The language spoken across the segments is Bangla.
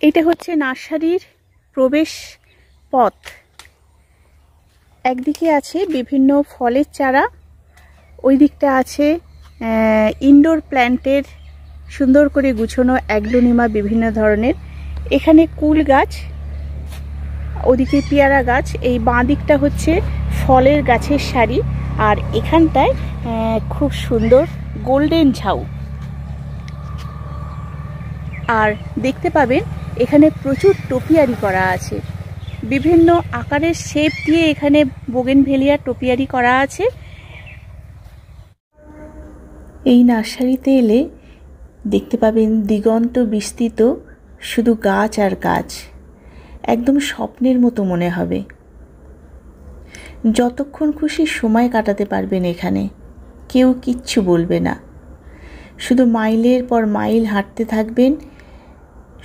এটা হচ্ছে নার্সারির প্রবেশ পথ। একদিকে আছে বিভিন্ন ফলের চারা, ওই দিকটা আছে ইনডোর প্ল্যান্টের সুন্দর করে গুছানো অ্যাগ্লোনিমা বিভিন্ন ধরনের। এখানে কুল গাছ, ওদিকে পেয়ারা গাছ, এই বাঁ দিকটা হচ্ছে ফলের গাছের সারি, আর এখানটায় খুব সুন্দর গোল্ডেন ঝাউ। আর দেখতে পাবেন এখানে প্রচুর টোপিয়ারি করা আছে, বিভিন্ন আকারের শেপ দিয়ে এখানে বোগেনভেলিয়া টোপিয়ারি করা আছে। এই নার্সারিতে এলে দেখতে পাবেন দিগন্ত বিস্তৃত শুধু গাছ আর গাছ, একদম স্বপ্নের মতো মনে হবে। যতক্ষণ খুশি সময় কাটাতে পারবেন এখানে, কেউ কিচ্ছু বলবে না। শুধু মাইলের পর মাইল হাঁটতে থাকবেন,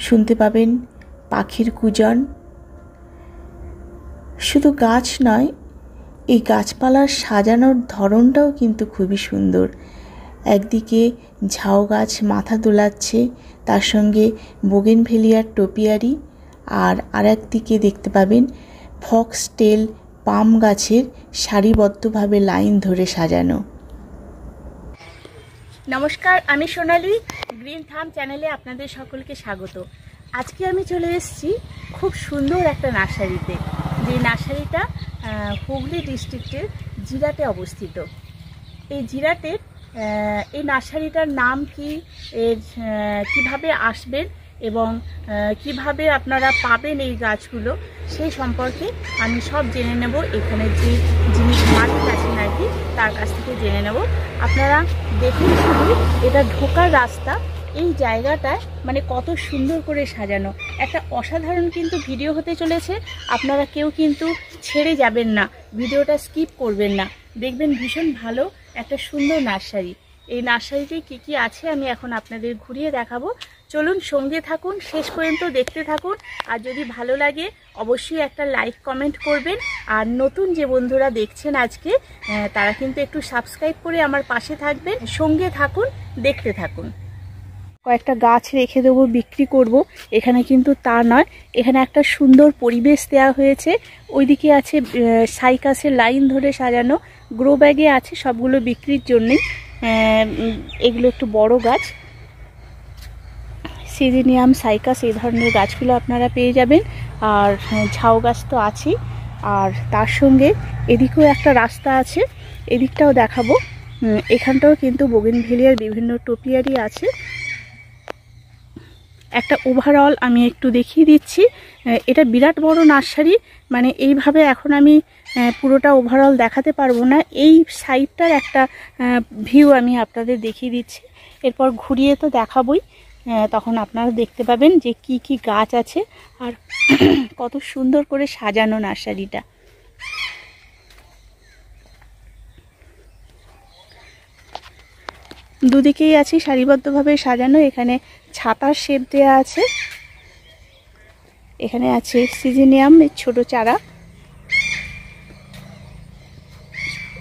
শুনতে পাবেন পাখির কুজন। শুধু গাছ নয়, এই গাছপালার সাজানোর ধরনটাও কিন্তু খুবই সুন্দর। একদিকে ঝাউ গাছ মাথা দোলাচ্ছে, তার সঙ্গে বোগেনভেলিয়ার টোপিয়ারি, আর আরেকদিকে দেখতে পাবেন ফক্সটেল পাম গাছের সারিবদ্ধভাবে লাইন ধরে সাজানো। নমস্কার, আমি সোনালি, গ্রিন থাম চ্যানেলে আপনাদের সকলকে স্বাগত। আজকে আমি চলে এসেছি খুব সুন্দর একটা নার্সারিতে, যে নার্সারিটা হুগলি ডিস্ট্রিক্টের জিরাটে অবস্থিত। এই জিরাটের এই নার্সারিটার নাম কি, এর কিভাবে আসবেন এবং কিভাবে আপনারা পাবেন এই গাছগুলো, সেই সম্পর্কে আমি সব জেনে নেব। এখানে যে যিনি মালিক আছেন আর কি, তার কাছ থেকে জেনে নেব। আপনারা দেখুন শুধু এটা ঢোকার রাস্তা, এই জায়গাটায় মানে কত সুন্দর করে সাজানো। একটা অসাধারণ কিন্তু ভিডিও হতে চলেছে, আপনারা কেউ কিন্তু ছেড়ে যাবেন না, ভিডিওটা স্কিপ করবেন না, দেখবেন ভীষণ ভালো একটা সুন্দর নার্সারি। এই নার্সারিতে কি কি আছে আমি এখন আপনাদের ঘুরিয়ে দেখাবো। চলুন সঙ্গে থাকুন, শেষ পর্যন্ত দেখতে থাকুন। আর যদি ভালো লাগে অবশ্যই একটা লাইক কমেন্ট করবেন। আর নতুন যে বন্ধুরা দেখছেন আজকে, তারা কিন্তু একটু সাবস্ক্রাইব করে আমার পাশে থাকবেন। সঙ্গে থাকুন, দেখতে থাকুন। কয়েকটা গাছ রেখে দেবো, বিক্রি করব, এখানে কিন্তু তা নয়। এখানে একটা সুন্দর পরিবেশ দেওয়া হয়েছে। ওইদিকে আছে সাইকাসের লাইন ধরে সাজানো, গ্রো ব্যাগে আছে, সবগুলো বিক্রির জন্যেই। এগুলো একটু বড় গাছ, সিজিনিয়াম, সাইকাস, এই ধরনের গাছগুলো আপনারা পেয়ে যাবেন। আর ঝাউ গাছ তো আছেই, আর তার সঙ্গে এদিকেও একটা রাস্তা আছে, এদিকটাও দেখাবো। এখানটাও কিন্তু বোগেনভেলিয়ার বিভিন্ন টোপিয়ারি আছে। একটা ওভারঅল আমি একটু দেখিয়ে দিচ্ছি। এটা বিরাট বড় নার্সারি, মানে এইভাবে এখন আমি পুরোটা ওভারঅল দেখাতে পারবো না। এই সাইডটার একটা ভিউ আমি আপনাদের দেখিয়ে দিচ্ছি, এরপর ঘুরিয়ে তো দেখাবই। তখন আপনারা দেখতে পাবেন যে কি কি গাছ আছে আর কত সুন্দর করে সাজানো নার্সারিটা। দুদিকেই আছে সারিবদ্ধভাবে সাজানো। এখানে ছাতার শেপ দেওয়া আছে। এখানে আছে সিজিনিয়াম এর ছোট চারা,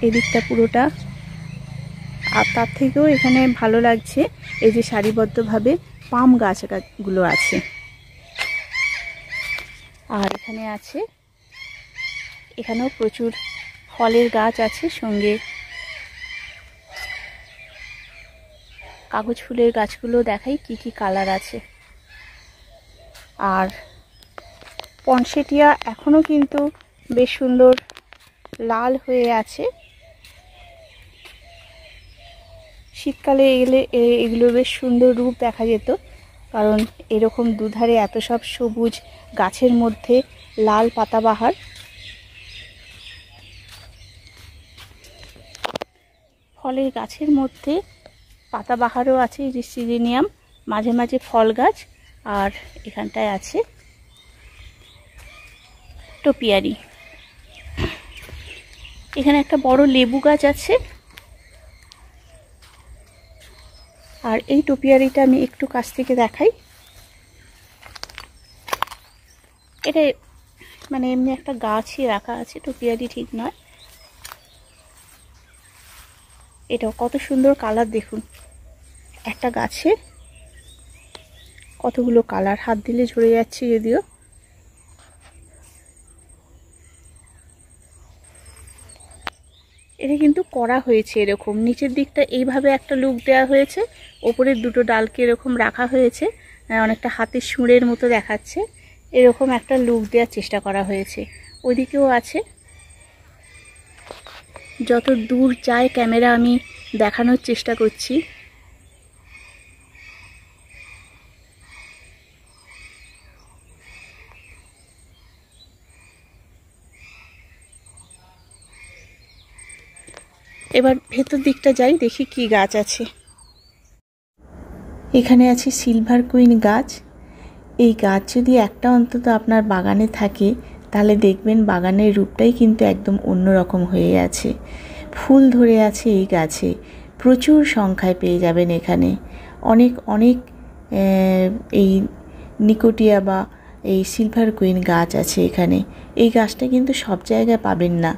এদিকটা পুরোটা। আর তার থেকেও এখানে ভালো লাগছে এই যে সারিবদ্ধভাবে পাম গাছগুলো আছে। আর এখানে আছে, এখানেও প্রচুর ফলের গাছ আছে, সঙ্গে কাগজ ফুলের গাছগুলো দেখাই কি কি কালার আছে। আর পনসেটিয়া এখনো কিন্তু বেশ সুন্দর লাল হয়ে আছে। শীতকালে এলে এগুলো বেশ সুন্দর রূপ দেখা যেত, কারণ এরকম দুধারে এত সব সবুজ গাছের মধ্যে লাল পাতাবাহার। ফলের গাছের মধ্যে পাতাবাহারও আছে, এই যে সিজিনিয়াম, মাঝে মাঝে ফল গাছ। আর এখানটায় আছে টোপিয়ারি। এখানে একটা বড় লেবু গাছ আছে। আর এই টোপিয়ারিটা আমি একটু কাছ থেকে দেখাই। এটা মানে এমনি একটা গাছই রাখা আছে, টোপিয়ারি ঠিক নয়। এটাও কত সুন্দর কালার দেখুন, একটা গাছে কতগুলো কালার, হাত দিলে ঝরে যাচ্ছে যদিও। এটা কিন্তু করা হয়েছে এরকম, নিচের দিকটা এইভাবে একটা লুক দেওয়া হয়েছে, ওপরের দুটো ডালকে এরকম রাখা হয়েছে, অনেকটা হাতের সুঁড়ের মতো দেখাচ্ছে, এরকম একটা লুক দেওয়ার চেষ্টা করা হয়েছে। ওইদিকেও আছে। যত দূর যায় ক্যামেরা আমি দেখানোর চেষ্টা করছি। এবার ভেতর দিকটা যাই, দেখি কি গাছ আছে। এখানে আছে সিলভার কুইন গাছ। এই গাছ যদি একটা অন্তত আপনার বাগানে থাকে তাহলে দেখবেন বাগানের রূপটাই কিন্তু একদম অন্যরকম হয়ে আছে। ফুল ধরে আছে এই গাছে, প্রচুর সংখ্যায় পেয়ে যাবেন এখানে। অনেক অনেক এই নিকোটিয়া বা এই সিলভার কুইন গাছ আছে এখানে। এই গাছটা কিন্তু সব জায়গায় পাবেন না।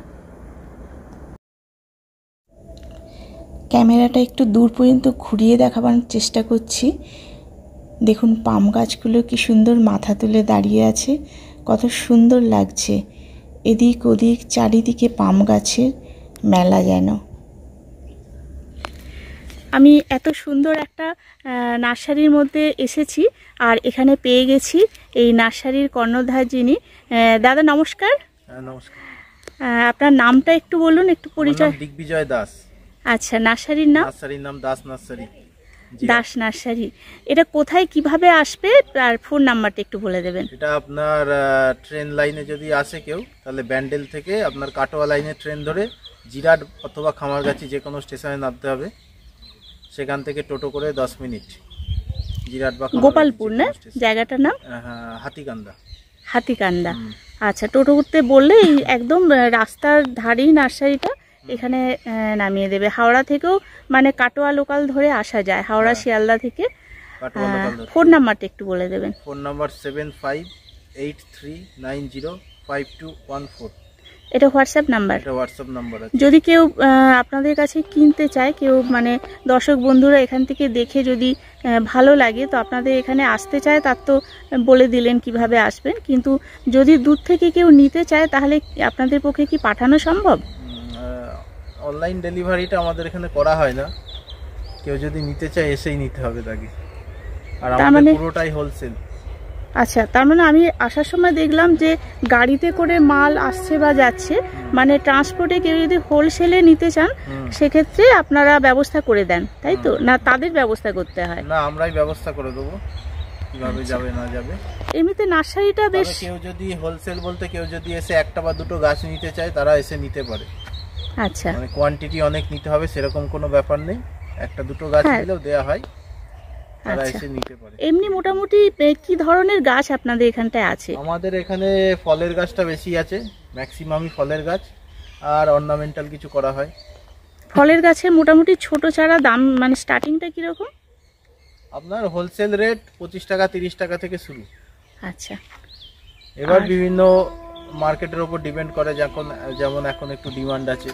ক্যামেরাটা একটু দূর পর্যন্ত ঘুরিয়ে দেখাবার চেষ্টা করছি। দেখুন পাম গাছগুলো কি সুন্দর মাথা তুলে দাঁড়িয়ে আছে, কত সুন্দর লাগছে। এদিক ওদিক চারিদিকে পাম গাছের মেলা যেন। আমি এত সুন্দর একটা নার্সারির মধ্যে এসেছি আর এখানে পেয়ে গেছি এই নার্সারির কর্ণধার যিনি। দাদা নমস্কার। নমস্কার। আপনার নামটা একটু বলুন, একটু পরিচয়। দিগ্বিজয় দাস। আচ্ছা, নার্সারির নাম? নার্সারির নাম দাস নার্সারি। দাস নার্সারি। এটা কোথায় কিভাবে আসবে আর ফোন নাম্বারটা একটু বলে দেবেন? এটা আপনার ট্রেন লাইনে যদি আসে কেউ তাহলে ব্যান্ডেল থেকে আপনার কাটোয়া লাইনে ট্রেন ধরে জিরাট অথবা খামারগাছি যে কোনো স্টেশনে নামতে হবে। সেখান থেকে টোটো করে 10 মিনিট জিরাট বা গোপালপুর না জায়গাটার নাম? হাতিকান্দা। হাতিকান্দা। আচ্ছা, টোটো করতে বললে একদম রাস্তার ধারেই নার্সারিটা, এখানে নামিয়ে দেবে। হাওড়া থেকেও মানে কাটোয়া লোকাল ধরে আসা যায়, হাওড়া শিয়ালদা থেকে। ফোন নাম্বারটা একটু বলে দেবেন? Phone number 7583905214। এটা হোয়াটসঅ্যাপ নাম্বার? এটা হোয়াটসঅ্যাপ নাম্বার আছে। যদি কেউ আপনাদের কাছে কিনতে চায়, কেউ মানে দর্শক বন্ধুরা এখান থেকে দেখে যদি ভালো লাগে তো আপনাদের এখানে আসতে চায়, তার তো বলে দিলেন কিভাবে আসবেন, কিন্তু যদি দূর থেকে কেউ নিতে চায় তাহলে আপনাদের পক্ষে কি পাঠানো সম্ভব? অনলাইন ডেলিভারিটা আমাদের এখানে করা হয় না, কেউ যদি নিতে চায় এসেই নিতে হবে তাকে। আর আমাদের পুরোটাই হোলসেল। আচ্ছা, তার মানে আমি আসার সময় দেখলাম যে গাড়িতে করে মাল আসছে বা যাচ্ছে, মানে ট্রান্সপোর্টে কেউ যদি হোলসেলে নিতে চান সেক্ষেত্রে আপনারা ব্যবস্থা করে দেন, তাই তো? না তাদের ব্যবস্থা করতে হয়? না, আমরাই ব্যবস্থা করে দেবো কিভাবে যাবে না যাবে। এমনিতে নার্সারিটা বেশ, কেউ যদি হোলসেল বলতে কেউ যদি এসে একটা বা দুটো গাছ নিতে চায় তারা এসে নিতে পারে। আচ্ছা, মানে কোয়ান্টিটি অনেক নিতে হবে সেরকম কোনো ব্যাপার নেই, একটা দুটো গাছ নিলেও দেয়া হয়, তারা এসে নিতে পারে। এমনি মোটামুটি কি ধরনের গাছ আপনাদের এখানটায় আছে? আমাদের এখানে ফলের গাছটা বেশি আছে, ম্যাক্সিমামই ফলের গাছ, আর অর্নামেন্টাল কিছু করা হয়। ফলের গাছের মোটামুটি ছোট চারা দাম মানে স্টার্টিংটা কিরকম? আপনার হোলসেল রেট 25 টাকা 30 টাকা থেকে শুরু। আচ্ছা, এবার বিভিন্ন মার্কেটের উপর ডিপেন্ড করে, যেমন এখন একটু ডিমান্ড আছে,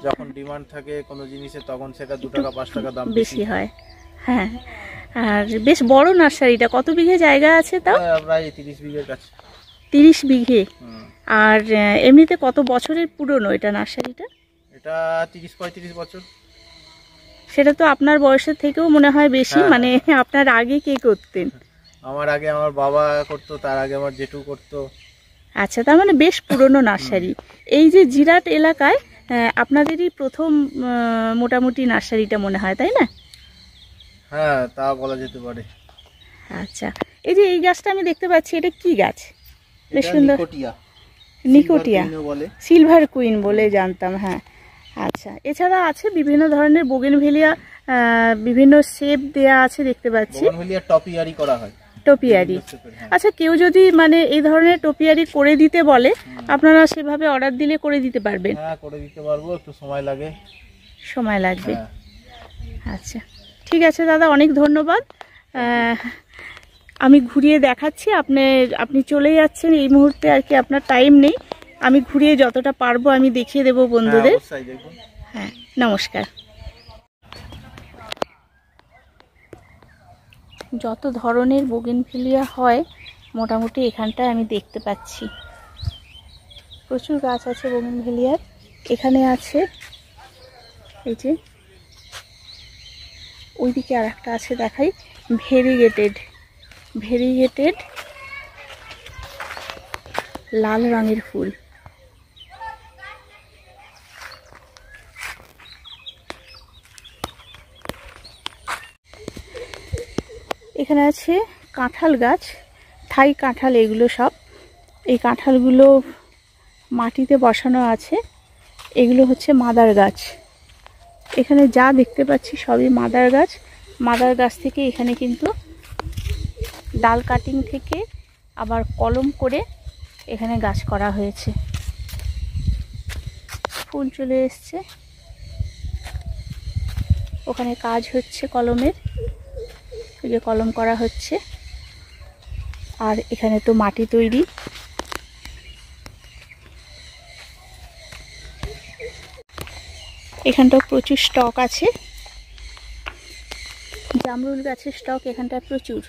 যখন ডিমান্ড থাকে কোনো জিনিসের তখন সেটা 2 টাকা 5 টাকা দাম বেশি হয়। হ্যাঁ, আর বেশ বড় নার্সারিটা। কত বিঘে জায়গা আছে তাও? প্রায় 30 বিঘের কাছে। 30 বিঘে। আর এমনিতে কত বছরের পুরনো এটা নার্সারিটা? এটা 30-35 বছর। সেটা তো আপনার বয়সের থেকেও মনে হয় বেশি। মানে আপনার আগে কে করতেন? আমার আগে আমার বাবা করতো, তার আগে আমার জেঠু করতো। আচ্ছা, তার মানে বেশ পুরনো নার্সারি। এই যে জিরাট এলাকায় আপনাদেরই প্রথম মোটামুটি নার্সারিটা মনে হয়, তাই না? হ্যাঁ, তা বলা যেতে পারে। আচ্ছা, এই যে এই গাছটা আমি দেখতে পাচ্ছি, এটা কি গাছ? বেশ সুন্দর। নিকোটিয়া, সিলভার কুইন বলে জানতাম। হ্যাঁ, আচ্ছা। এছাড়া আছে বিভিন্ন ধরনের বোগেনভেলিয়া, বিভিন্ন শেপ দেয়া আছে দেখতে পাচ্ছি। বোগেনভেলিয়া টপিয়ারি করা হয়। টপিয়ারি। আচ্ছা, কেউ যদি মানে এই ধরনের টপিয়ারি করে দিতে বলে, আপনারা সেভাবে অর্ডার দিলে করে দিতে পারবেন? হ্যাঁ, করে দিতে পারবো, একটু সময় লাগে। সময় লাগবে। আচ্ছা, ঠিক আছে দাদা, অনেক ধন্যবাদ। আমি ঘুরিয়ে দেখাচ্ছি, আপনি চলে যাচ্ছেন এই মুহূর্তে, আর কি আপনার টাইম নেই। আমি ঘুরিয়ে যতটা পারবো আমি দেখিয়ে দেবো বন্ধুদের। হ্যাঁ, নমস্কার। যত ধরনের বোগেনভেলিয়া হয় মোটামুটি এখানটায় আমি দেখতে পাচ্ছি। প্রচুর গাছ আছে বোগেনভেলিয়ার। এখানে আছে এই যে, ওইদিকে আর একটা আছে দেখাই, ভেরিগেটেড লাল রঙের ফুল। এখানে আছে কাঁঠাল গাছ, থাই কাঁঠাল এগুলো সব। এই কাঁঠালগুলো মাটিতে বসানো আছে, এগুলো হচ্ছে মাদার গাছ। এখানে যা দেখতে পাচ্ছি সবই মাদার গাছ। মাদার গাছ থেকে এখানে কিন্তু ডাল কাটিং থেকে আবার কলম করে এখানে গাছ করা হয়েছে। ফুল চলে এসছে, ওখানে কাজ হচ্ছে কলমের, ওই যে কলম করা হচ্ছে। আর এখানে তো মাটি তৈরি। এখানটাও প্রচুর স্টক আছে, জামরুল গাছের স্টক এখানটায় প্রচুর।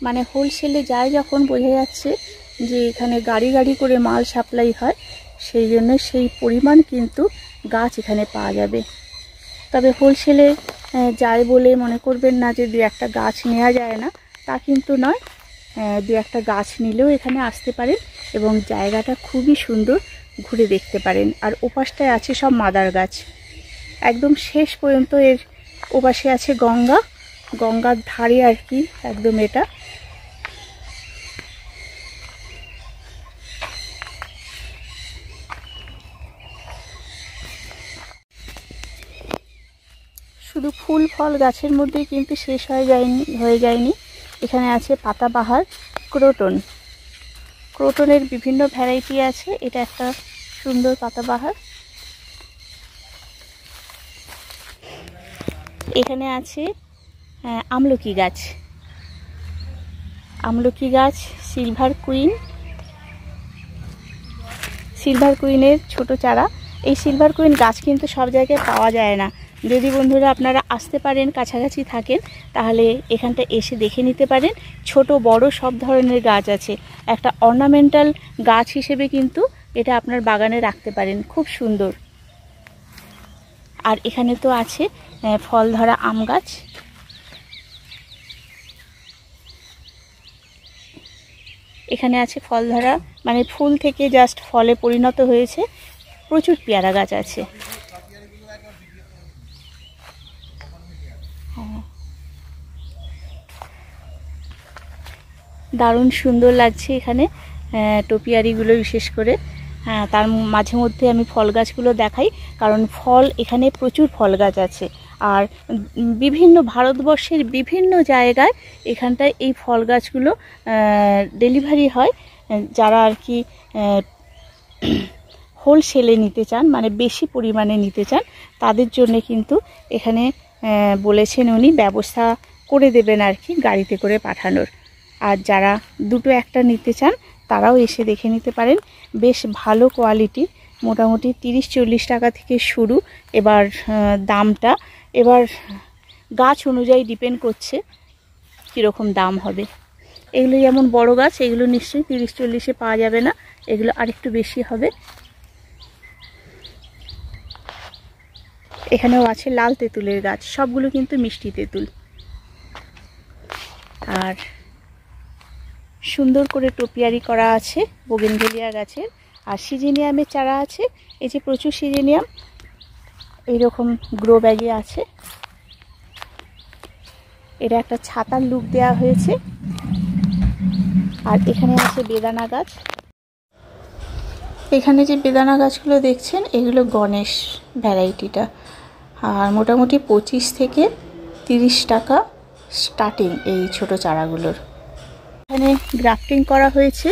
মানে হোলসেলে যায় যখন বোঝা যাচ্ছে যে এখানে গাড়ি গাড়ি করে মাল সাপ্লাই হয়, সেই জন্য সেই পরিমাণ কিন্তু গাছ এখানে পাওয়া যাবে। তবে হোলসেলে যায় বলে মনে করবেন না যে দু একটা গাছ নেওয়া যায় না, তা কিন্তু নয়। দু একটা গাছ নিলেও এখানে আসতে পারেন এবং জায়গাটা খুবই সুন্দর, ঘুরে দেখতে পারেন। আর ওপাশটায় আছে সব মাদার গাছ, একদম শেষ পর্যন্ত এর ওপাশে আছে গঙ্গা, গঙ্গার ধারে আর কি একদম এটা। শুধু ফুল ফল গাছের মধ্যেই কিন্তু শেষ হয়ে যায়নি। এখানে আছে পাতাবাহার, ক্রোটনের বিভিন্ন ভ্যারাইটি আছে। এটা একটা সুন্দর পাতাবাহার। এখানে আছে আমলকি গাছ, সিলভার কুইনের ছোট চারা। এই সিলভার কুইন গাছ কিন্তু সব জায়গায় পাওয়া যায় না। যদি বন্ধুরা আপনারা আসতে পারেন, কাছাকাছি থাকেন, তাহলে এখানটা এসে দেখে নিতে পারেন। ছোট বড় সব ধরনের গাছ আছে। একটা অর্নামেন্টাল গাছ হিসেবে কিন্তু এটা আপনার বাগানে রাখতে পারেন, খুব সুন্দর। আর এখানে তো আছে ফল ধরা আম গাছ। এখানে আছে ফল ধরা, মানে ফুল থেকে জাস্ট ফলে পরিণত হয়েছে। প্রচুর পেয়ারা গাছ আছে। দারুণ সুন্দর লাগছে এখানে টোপিয়ারিগুলো বিশেষ করে। তার মাঝে মধ্যে আমি ফল গাছগুলো দেখাই, কারণ ফল এখানে প্রচুর ফল গাছ আছে। আর বিভিন্ন ভারতবর্ষের বিভিন্ন জায়গায় এখানটায় এই ফল গাছগুলো ডেলিভারি হয়। যারা আর কি হোলসেলে নিতে চান, মানে বেশি পরিমাণে নিতে চান, তাদের জন্য কিন্তু এখানে বলেছেন উনি ব্যবস্থা করে দেবেন আর কি, গাড়িতে করে পাঠানোর। আর যারা দুটো একটা নিতে চান তারাও এসে দেখে নিতে পারেন। বেশ ভালো কোয়ালিটি, মোটামুটি 30-40 টাকা থেকে শুরু। এবার দামটা এবার গাছ অনুযায়ী ডিপেন্ড করছে কীরকম দাম হবে। এগুলো যেমন বড় গাছ, এগুলো নিশ্চয়ই 30-40-এ পাওয়া যাবে না, এগুলো আরেকটু বেশি হবে। এখানেও আছে লাল তেঁতুলের গাছ, সবগুলো কিন্তু মিষ্টি তেঁতুল। আর সুন্দর করে টোপিয়ারি করা আছে বোগেনভেলিয়া গাছের। আর সিজিনিয়ামের চারা আছে, এই যে প্রচুর সিজিনিয়াম এইরকম গ্রো ব্যাগে আছে। এটা একটা ছাতার লুক দেওয়া হয়েছে। আর এখানে আছে বেদানা গাছ। এখানে যে বেদানা গাছগুলো দেখছেন এগুলো গণেশ ভ্যারাইটিটা। আর মোটামুটি 25 থেকে 30 টাকা স্টার্টিং এই ছোট চারাগুলোর। এখানে গ্রাফটিং করা হয়েছে।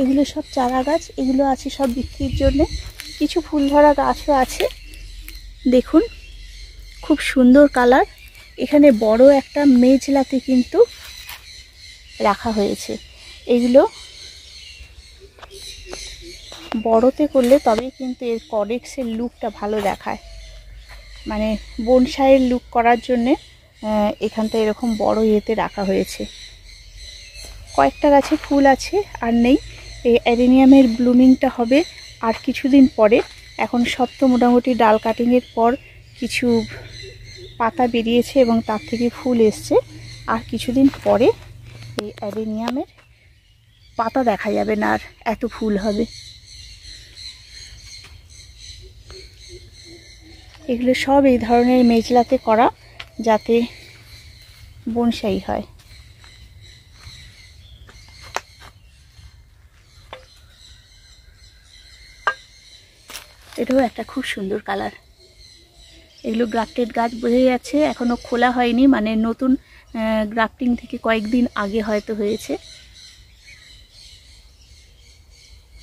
এগুলো সব চারা গাছ, এগুলো আছে সব বিক্রির জন্য। কিছু ফুল ধরা গাছও আছে, দেখুন খুব সুন্দর কালার। এখানে বড় একটা মেজলাতে কিন্তু রাখা হয়েছে। এগুলো বড়তে করলে তবেই কিন্তু এর কডেক্সের লুকটা ভালো দেখায়। মানে বনসাইয়ের লুক করার জন্যে এখানটা এরকম বড় ইয়েতে রাখা হয়েছে। কয়েকটা গাছে ফুল আছে আর নেই। এই অ্যাডেনিয়ামের ব্লুমিংটা হবে আর কিছুদিন পরে। এখন সব তো মোটামুটি ডাল কাটিংয়ের পর কিছু পাতা বেরিয়েছে এবং তার থেকে ফুল এসছে। আর কিছুদিন পরে এই অ্যাডেনিয়ামের পাতা দেখা যাবে না, আর এত ফুল হবে। এগুলো সব এই ধরনের মেজলাতে করা, যাতে বনসাই হয়। এটাও একটা খুব সুন্দর কালার। এগুলো গ্রাফটেড গাছ বোঝা যাচ্ছে, এখনও খোলা হয়নি, মানে নতুন গ্রাফটিং থেকে কয়েকদিন আগে হয়তো হয়েছে,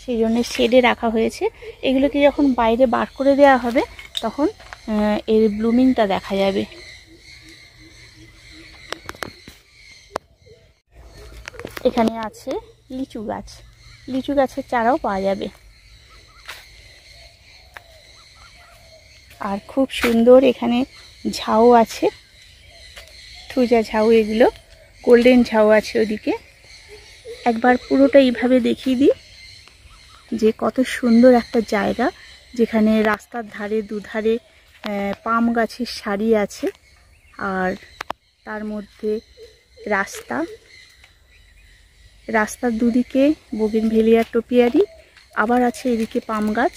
সেই জন্য শেডে রাখা হয়েছে। এগুলোকে যখন বাইরে বার করে দেওয়া হবে তখন এর ব্লুমিংটা দেখা যাবে। এখানে আছে লিচু গাছ, লিচু গাছের চারাও পাওয়া যাবে। আর খুব সুন্দর এখানে ঝাউ আছে, থুজা ঝাউ, এগুলো গোল্ডেন ঝাউ আছে ওদিকে। একবার পুরোটা এইভাবে দেখিয়ে দিই যে কত সুন্দর একটা জায়গা, যেখানে রাস্তার ধারে দুধারে পাম গাছের সারি আছে, আর তার মধ্যে রাস্তার দুদিকে বোগেনভেলিয়ার টোপিয়ারি, আবার আছে এদিকে পাম গাছ।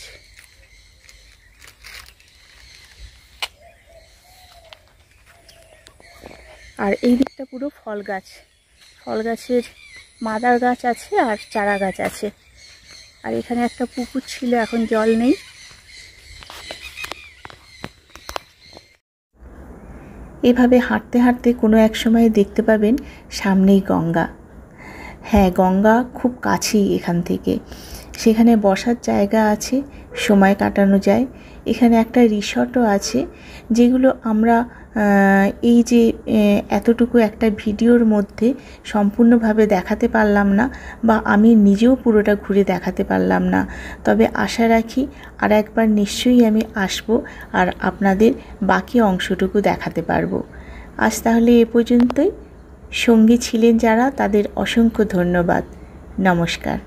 আর এই দিকটা পুরো ফল গাছ, ফল গাছের মাদার গাছ আছে আর চারা গাছ আছে। আর এখানে একটা পুকুর ছিল, এখন জল নেই। এভাবে হাঁটতে হাঁটতে কোনো এক সময় দেখতে পাবেন সামনেই গঙ্গা। হ্যাঁ, গঙ্গা খুব কাছেই এখান থেকে। সেখানে বসার জায়গা আছে, সময় কাটানো যায়। এখানে একটা রিসর্টও আছে, যেগুলো আমরা এই যে এতটুকু একটা ভিডিওর মধ্যে সম্পূর্ণভাবে দেখাতে পারলাম না, বা আমি নিজেও পুরোটা ঘুরে দেখাতে পারলাম না। তবে আশা রাখি আর একবার নিশ্চয়ই আমি আসব আর আপনাদের বাকি অংশটুকু দেখাতে পারবো। আজ তাহলে এ পর্যন্তই। সঙ্গী ছিলেন যারা, তাদের অসংখ্য ধন্যবাদ। নমস্কার।